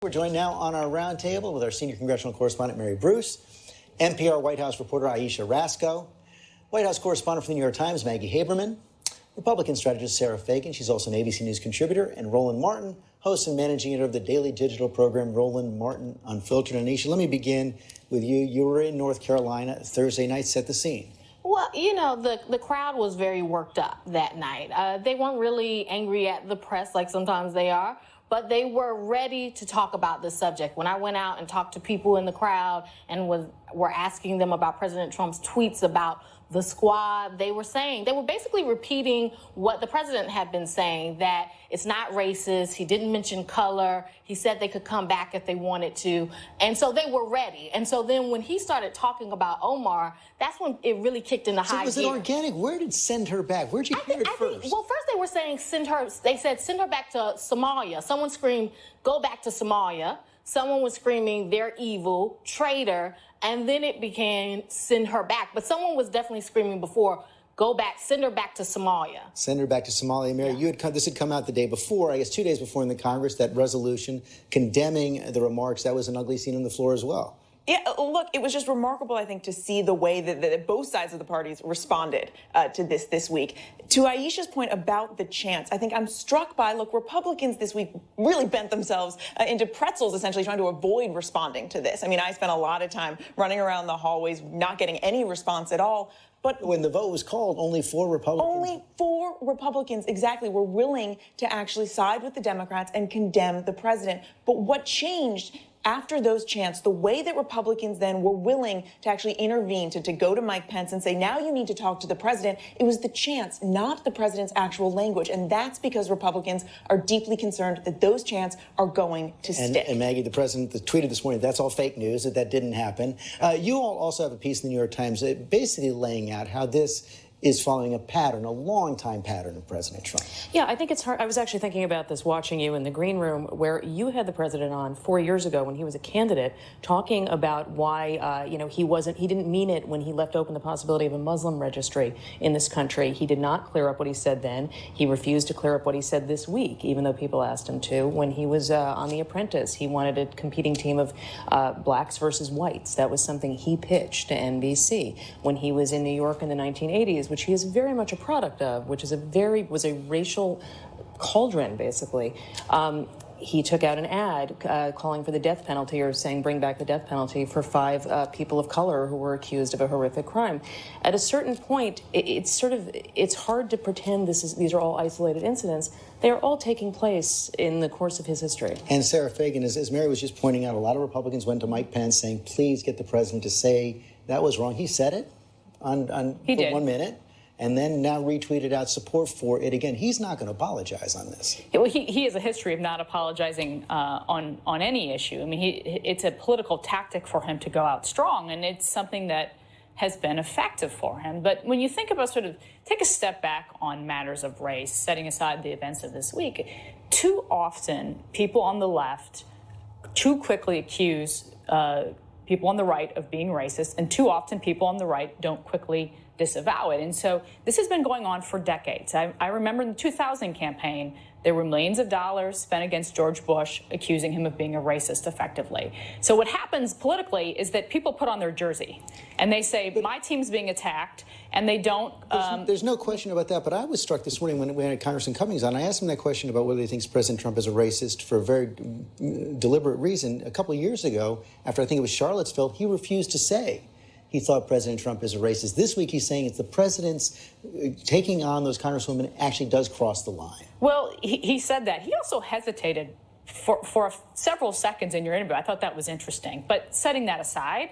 We're joined now on our roundtable with our senior congressional correspondent, Mary Bruce, NPR White House reporter Ayesha Rascoe, White House correspondent for the New York Times, Maggie Haberman, Republican strategist Sara Fagen, she's also an ABC News contributor, and Roland Martin, host and managing editor of the daily digital program Roland Martin Unfiltered. And Ayesha, let me begin with you. You were in North Carolina Thursday night. Set the scene. Well, you know, the crowd was very worked up that night. They weren't really angry at the press like sometimes they are, but they were ready to talk about this subject. When I went out and talked to people in the crowd and were asking them about President Trump's tweets about the squad, they were basically repeating what the president had been saying, that it's not racist. He didn't mention color. He said they could come back if they wanted to. And so they were ready. And so then when he started talking about Omar, that's when it really kicked into high gear. Was it organic? Where did send her back? Where'd you hear it first? Well, first they were saying send her back to Somalia. Someone screamed, go back to Somalia. Someone was screaming, they're evil, traitor, and then it became send her back. But someone was definitely screaming before, go back, send her back to Somalia. Send her back to Somalia. Mary, this had come out the day before, I guess 2 days before in the Congress, that resolution condemning the remarks. That was an ugly scene on the floor as well. Yeah, look, it was just remarkable, I think, to see the way that both sides of the parties responded to this week. To Ayesha's point about the chants, I think I'm struck by, look, Republicans this week really bent themselves into pretzels, essentially trying to avoid responding to this. I mean, I spent a lot of time running around the hallways, not getting any response at all. But when the vote was called, only 4 Republicans. Only 4 Republicans, exactly, were willing to actually side with the Democrats and condemn the president. But what changed after those chants, the way that Republicans then were willing to actually intervene, to go to Mike Pence and say, now you need to talk to the president, it was the chants, not the president's actual language. And that's because Republicans are deeply concerned that those chants are going to stick. And Maggie, the president tweeted this morning, that's all fake news, that didn't happen. You all also have a piece in the New York Times basically laying out how this is following a pattern, a long-time pattern of President Trump. Yeah, I think it's hard. I was actually thinking about this watching you in the green room, where you had the president on 4 years ago when he was a candidate, talking about why, he didn't mean it when he left open the possibility of a Muslim registry in this country. He did not clear up what he said then. He refused to clear up what he said this week, even though people asked him to. When he was on The Apprentice, he wanted a competing team of blacks versus whites. That was something he pitched to NBC. When he was in New York in the 1980s, which he is very much a product of, which is was a racial cauldron, basically. He took out an ad calling for the death penalty, or saying bring back the death penalty for 5 people of color who were accused of a horrific crime. At a certain point, it's hard to pretend these are all isolated incidents. They are all taking place in the course of his history. And Sara Fagen, as Mary was just pointing out, a lot of Republicans went to Mike Pence saying, please get the president to say that was wrong. He said it for 1 minute, and then now retweeted out support for it again. He's not going to apologize on this. Well, he has a history of not apologizing on any issue. I mean, it's a political tactic for him to go out strong, and it's something that has been effective for him. But when you think about take a step back on matters of race, setting aside the events of this week, too often people on the left too quickly accuse people on the right of being racist, and too often people on the right don't quickly disavow it. And so this has been going on for decades. I remember in the 2000 campaign, there were millions of dollars spent against George Bush, accusing him of being a racist effectively. So what happens politically is that people put on their jersey and they say, my team's being attacked, and they don't... There's no question about that, but I was struck this morning when we had Congressman Cummings on. I asked him that question about whether he thinks President Trump is a racist for a very deliberate reason. A couple of years ago, after I think it was Charlottesville, he refused to say he thought President Trump is a racist. This week he's saying it's the president's taking on those congresswomen actually does cross the line. Well, he said that. He also hesitated for several seconds in your interview. I thought that was interesting. But setting that aside,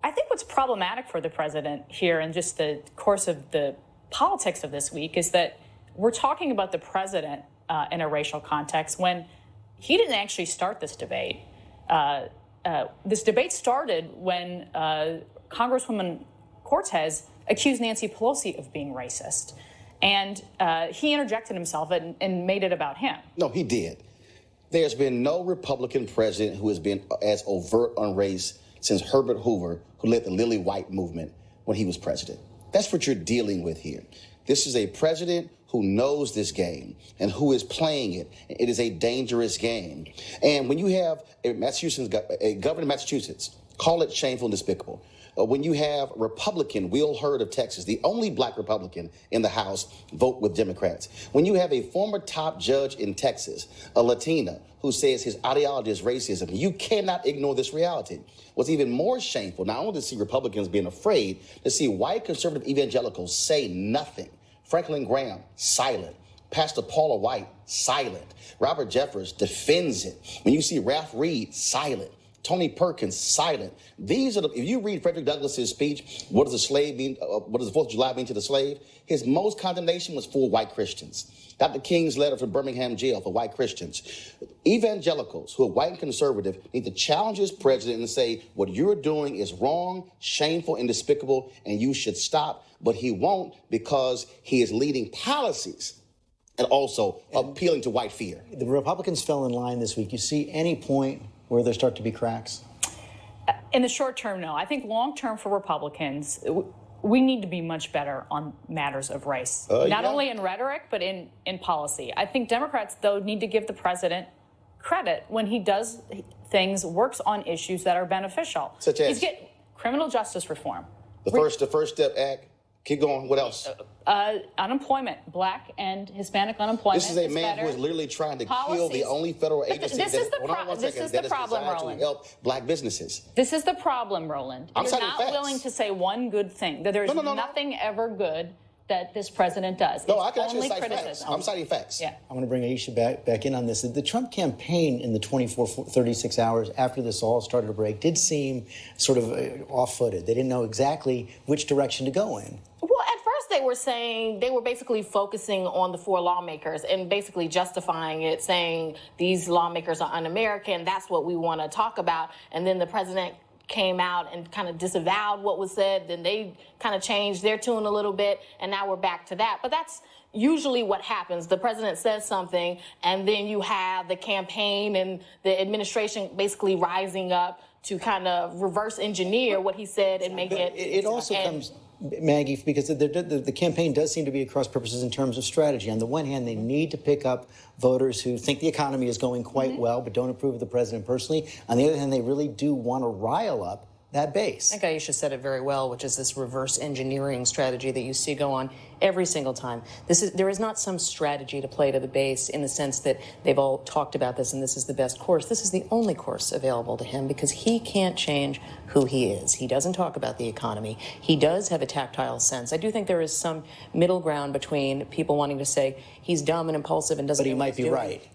I think what's problematic for the president here and just the course of the politics of this week is that we're talking about the president in a racial context when he didn't actually start this debate. This debate started when Congresswoman Cortez accused Nancy Pelosi of being racist. And he interjected himself and made it about him. No, he did. There's been no Republican president who has been as overt on race since Herbert Hoover, who led the Lily White movement when he was president. That's what you're dealing with here. This is a president who knows this game and who is playing it. It is a dangerous game. And when you have a governor of Massachusetts, call it shameful and despicable. When you have Republican Will Hurd of Texas, the only black Republican in the House, vote with Democrats. When you have a former top judge in Texas, a Latina, who says his ideology is racism, you cannot ignore this reality. What's even more shameful, not only to see Republicans being afraid, to see white conservative evangelicals say nothing. Franklin Graham, silent. Pastor Paula White, silent. Robert Jeffers defends it. When you see Ralph Reed, silent. Tony Perkins, silent. These are if you read Frederick Douglass's speech, what does the slave mean? What does the 4th of July mean to the slave? His most condemnation was for white Christians. Dr. King's letter from Birmingham jail for white Christians. Evangelicals who are white and conservative need to challenge this president and say, what you're doing is wrong, shameful, and despicable, and you should stop. But he won't because he is leading policies and also appealing to white fear. The Republicans fell in line this week. You see any point where there start to be cracks? In the short term, no. I think long term for Republicans, we need to be much better on matters of race, not only in rhetoric, but in policy. I think Democrats, though, need to give the president credit when he does things, works on issues that are beneficial. Such as? He's getting criminal justice reform. The First Step Act. Keep going. What else? Unemployment, black and Hispanic unemployment. This is a man who is literally trying to kill the only federal agency that is designed to help black businesses. This is the problem, Roland. I'm You're not facts. willing to say one good thing. That there's nothing ever good that this president does. No, it's I can actually only cite criticism. facts. I'm citing facts. Yeah. I want to bring Ayesha back in on this. The Trump campaign in the 36 hours after this all started to break did seem sort of off-footed. They didn't know exactly which direction to go in. Well, at first they were saying, they were basically focusing on the 4 lawmakers and basically justifying it, saying these lawmakers are un-American. That's what we want to talk about. And then the president came out and kind of disavowed what was said. Then they kind of changed their tune a little bit. And now we're back to that. But that's usually what happens. The president says something, and then you have the campaign and the administration basically rising up to kind of reverse engineer what he said and make it. It also comes, Maggie, because the campaign does seem to be at cross purposes in terms of strategy. On the one hand, they need to pick up voters who think the economy is going quite well but don't approve of the president personally. On the other hand, they really do want to rile up that base. I think Ayesha said it very well, which is this reverse engineering strategy that you see go on every single time. There is not some strategy to play to the base in the sense that they've all talked about this and this is the best course. This is the only course available to him because he can't change who he is. He doesn't talk about the economy. He does have a tactile sense. I do think there is some middle ground between people wanting to say he's dumb and impulsive and doesn't. But he might be right.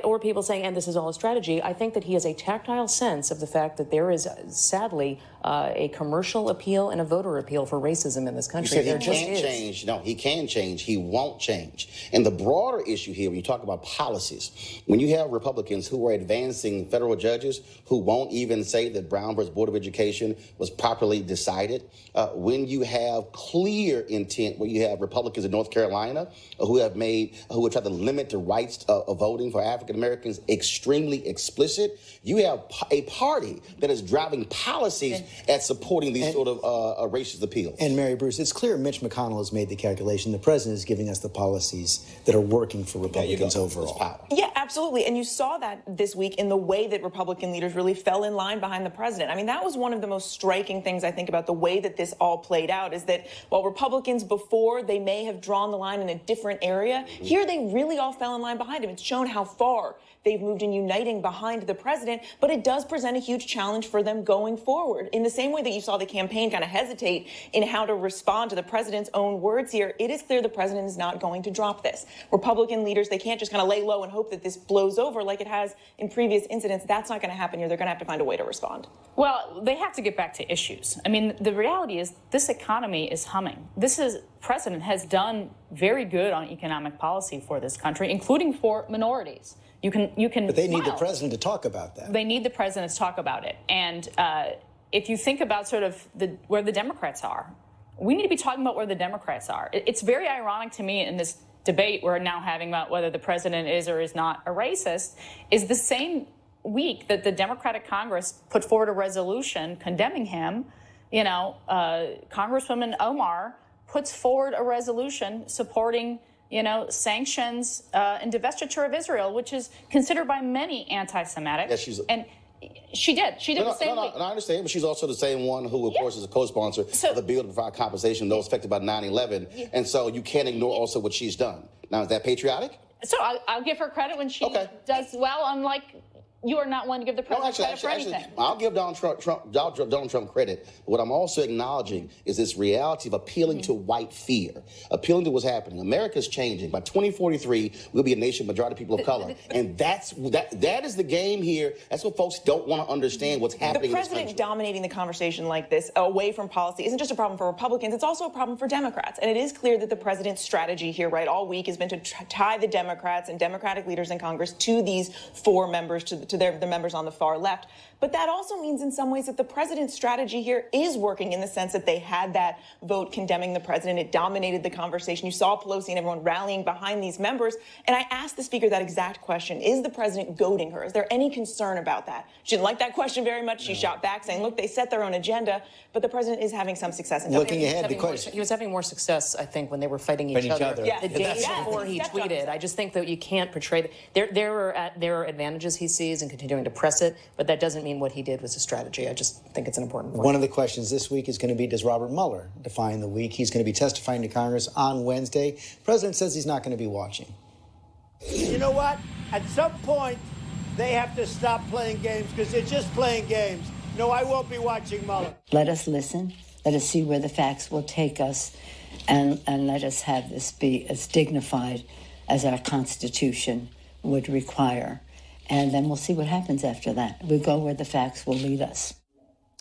Or people saying, and this is all a strategy. I think that he has a tactile sense of the fact that there is, sadly, a commercial appeal and a voter appeal for racism in this country. You said he can't change. No, he can change. He won't change. And the broader issue here, when you talk about policies, when you have Republicans who are advancing federal judges who won't even say that Brown versus Board of Education was properly decided, when you have clear intent, where you have Republicans in North Carolina who have tried to limit the rights of voting for African Americans extremely explicit, you have a party that is driving policies at supporting these sort of racist appeals. And Mary Bruce, it's clear Mitch McConnell has made the calculation. The president is giving us the policies that are working for Republicans overall. Yeah, absolutely. And you saw that this week in the way that Republican leaders really fell in line behind the president. I mean, that was one of the most striking things, I think, about the way that this all played out, is that while Republicans before, they may have drawn the line in a different area, here they really all fell in line behind him. It's shown how far they've moved in uniting behind the president, but it does present a huge challenge for them going forward. In the same way that you saw the campaign kind of hesitate in how to respond to the president's own words here, it is clear the president is not going to drop this. Republican leaders, they can't just kind of lay low and hope that this blows over like it has in previous incidents. That's not going to happen here. They're going to have to find a way to respond. Well, they have to get back to issues. I mean, the reality is this economy is humming. President has done very good on economic policy for this country, including for minorities. You can. But they need the president to talk about that. They need the president to talk about it. And if you think about sort of where the Democrats are, we need to be talking about where the Democrats are. It's very ironic to me in this debate we're now having about whether the president is or is not a racist, is the same week that the Democratic Congress put forward a resolution condemning him. You know, Congresswoman Omar puts forward a resolution supporting sanctions and divestiture of Israel, which is considered by many anti-Semitic. Yes, and she did the same week. And I understand, but she's also the same one who, of course, is a co-sponsor of the bill to provide compensation to those affected by 9/11. And so you can't ignore also what she's done. Now, is that patriotic? So I'll give her credit when she does well, unlike you are not one to give the president credit for anything. I'll give Donald Trump credit. What I'm also acknowledging is this reality of appealing to white fear, appealing to what's happening. America's changing. By 2043, we'll be a nation majority of people of color. And that is the game here. That's what folks don't want to understand what's happening in this country. The president dominating the conversation like this away from policy isn't just a problem for Republicans, it's also a problem for Democrats. And it is clear that the president's strategy here, right, all week has been to tie the Democrats and Democratic leaders in Congress to these four members, to the members on the far left. But that also means in some ways that the president's strategy here is working, in the sense that they had that vote condemning the president. It dominated the conversation. You saw Pelosi and everyone rallying behind these members. And I asked the speaker that exact question. Is the president goading her? Is there any concern about that? She didn't like that question very much. She shot back saying, look, they set their own agenda. But the president is having some success. Looking ahead, the question. He was having more success, I think, when they were fighting each other. Yeah. The day before he tweeted. I just think that you can't portray there are advantages he sees in continuing to press it, but that doesn't mean what he did was a strategy. I just think it's an important point. One of the questions this week is going to be, does Robert Mueller define the week? He's going to be testifying to Congress on Wednesday. The president says he's not going to be watching. You know what? At some point, they have to stop playing games, because they're just playing games. No, I won't be watching Mueller. Let us listen. Let us see where the facts will take us. And let us have this be as dignified as our Constitution would require. And then we'll see what happens after that. We go where the facts will lead us.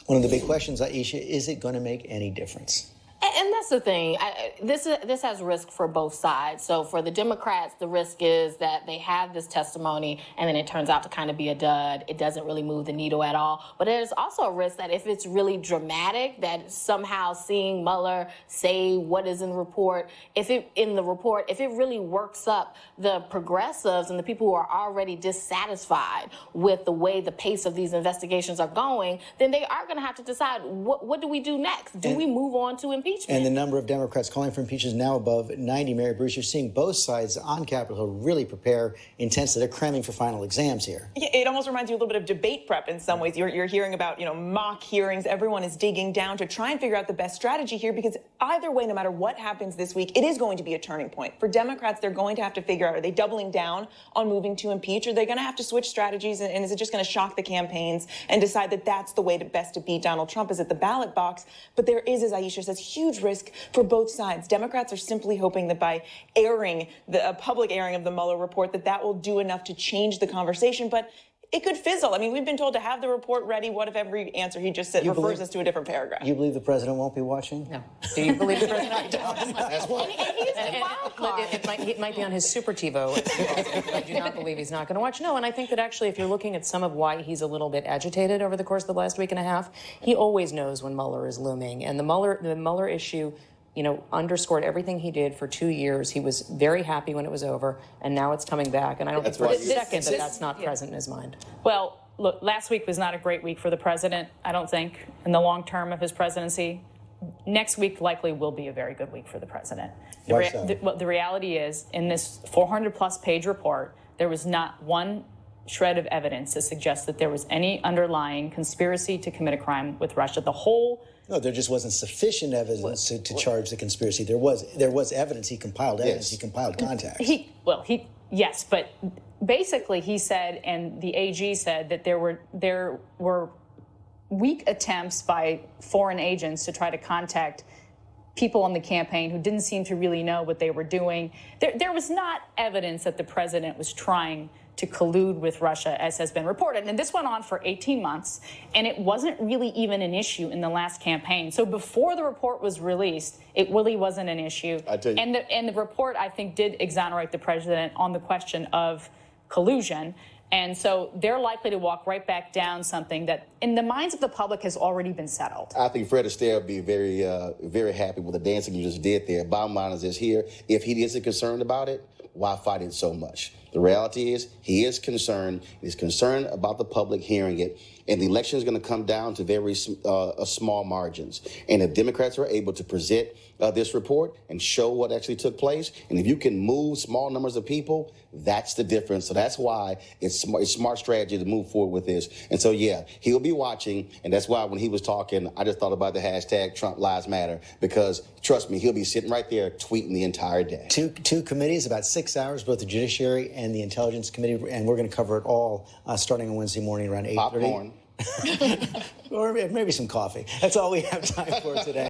One of the big questions, Ayesha, is it going to make any difference? And that's the thing. This has risk for both sides. So for the Democrats, the risk is that they have this testimony and then it turns out to kind of be a dud. It doesn't really move the needle at all. But there's also a risk that if it's really dramatic, that somehow seeing Mueller say what is in the report, if it really works up the progressives and the people who are already dissatisfied with the way the pace of these investigations are going, then they are going to have to decide, what do we do next? Do we move on to impeachment? And the number of Democrats calling for impeachment is now above 90. Mary Bruce, you're seeing both sides on Capitol Hill really prepare intensely. They're cramming for final exams here. Yeah, it almost reminds you a little bit of debate prep in some ways. You're hearing about, mock hearings. Everyone is digging down to try and figure out the best strategy here, because either way, no matter what happens this week, it is going to be a turning point. For Democrats, they're going to have to figure out, are they doubling down on moving to impeach? Or are they going to have to switch strategies? And is it just going to shock the campaigns and decide that that's the way best to beat Donald Trump, is at the ballot box? But there is, as Ayesha says, huge risk for both sides. Democrats are simply hoping that by airing a public airing of the Mueller report, that will do enough to change the conversation. But it could fizzle. I mean, we've been told to have the report ready. What if every answer he just said refers us to a different paragraph? You believe the president won't be watching? No. Do you believe the president? That's what. It might be on his Super TiVo. I do not believe he's not going to watch. No, and I think that actually, if you're looking at some of why he's a little bit agitated over the course of the last week and a half, he always knows when Mueller is looming. And the Mueller issue, underscored everything he did for 2 years. He was very happy when it was over, and now it's coming back. And I don't think for a second that's not present in his mind. Well, look, last week was not a great week for the president, I don't think, in the long term of his presidency. Next week likely will be a very good week for the president. The reality is, in this 400-plus page report, there was not one shred of evidence to suggest that there was any underlying conspiracy to commit a crime with Russia. No, there just wasn't sufficient evidence to charge the conspiracy. There was evidence. He compiled evidence. Yes. He compiled contacts. Yes, but basically he said, and the AG said, that there were weak attempts by foreign agents to try to contact people on the campaign who didn't seem to really know what they were doing. There was not evidence that the president was trying to collude with Russia, as has been reported. And this went on for 18 months, and it wasn't really even an issue in the last campaign. So before the report was released, it really wasn't an issue. I tell you. And the report, I think, did exonerate the president on the question of collusion. And so they're likely to walk right back down something that, in the minds of the public, has already been settled. I think Fred Astaire would be very, very happy with the dancing you just did there. Bottom line is this here. If he isn't concerned about it, why fight it so much? The reality is he is concerned. He's concerned about the public hearing it. And the election is going to come down to very small margins. And if Democrats are able to present this report and show what actually took place, and if you can move small numbers of people, that's the difference. So that's why it's smart strategy to move forward with this. And so, yeah, he'll be watching. And that's why when he was talking, I just thought about the hashtag Trump Lives Matter, because trust me, he'll be sitting right there tweeting the entire day. Two committees, about 6 hours, both the Judiciary and the Intelligence Committee, and we're going to cover it all starting on Wednesday morning around 8:30. Popcorn. Or maybe some coffee. That's all we have time for today.